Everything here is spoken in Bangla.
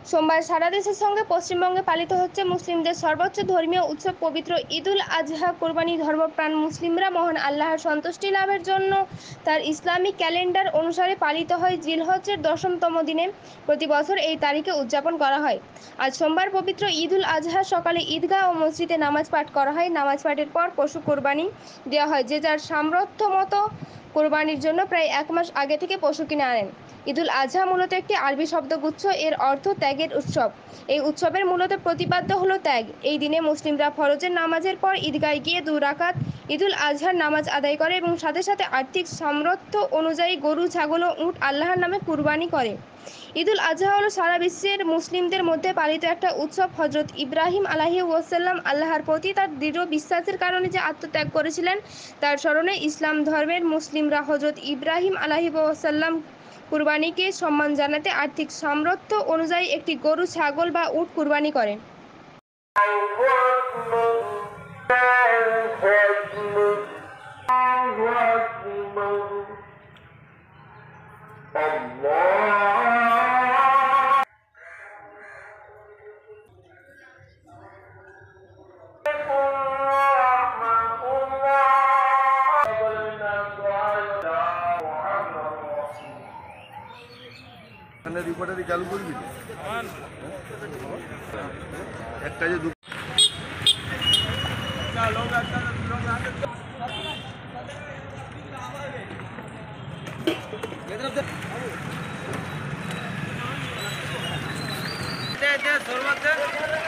সোমবার সারা দেশের সঙ্গে পশ্চিমবঙ্গে পালিত হচ্ছে মুসলিমদের সর্বোচ্চ ধর্মীয় উৎসব পবিত্র ঈদুল আজহা। কোরবানি ধর্মপ্রাণ মুসলিমরা মহান আল্লাহর সন্তুষ্টি লাভের জন্য তার ইসলামিক ক্যালেন্ডার অনুসারে পালিত হয় জিলহজ্জের 10তম দিনে। প্রতি বছর এই তারিখে উদযাপন করা হয়। আজ সোমবার পবিত্র ঈদুল আজহা সকালে ঈদগাহ ও মসজিদে নামাজ পাঠ করা হয়। নামাজ পাঠের পর পশু কোরবানি দেওয়া হয়। যে যার সামর্থ্য মতো কোরবানির জন্য প্রায় 1 মাস আগে থেকে পশু কিনে আনেন। ঈদুল আজহা মূলত একটি আরবি শব্দগুচ্ছ, এর অর্থ ত্যাগের উৎসব। এই উৎসবের মূলত প্রতিপাদ্য হলো ত্যাগ। এই দিনে মুসলিমরা ফরজের নামাজের পর ঈদগায় গিয়ে 2 রাকাত ঈদুল আজহার নামাজ আদায় করে এবং সাথে সাথে আর্থিক সামর্থ্য অনুযায়ী গরু, ছাগল ও উট আল্লাহর নামে কুরবানি করে। ঈদুল আজহা হলো সারা বিশ্বের মুসলিমদের মধ্যে পালিত একটা উৎসব। হযরত ইব্রাহিম আলাইহিওয়াসাল্লাম আল্লাহর প্রতি তার দৃঢ় বিশ্বাসের কারণে যে আত্মত্যাগ করেছিলেন, তার স্মরণে ইসলাম ধর্মের মুসলিমরা হযরত ইব্রাহিম আলাইহিওয়াসাল্লাম কুরবানিকে সম্মান জানাতে আর্থিক সামর্থ্য অনুযায়ী একটি গরু, ছাগল বা উট কুরবানি করে। রিপোর্টারি চালু করবি একটা যে दे दे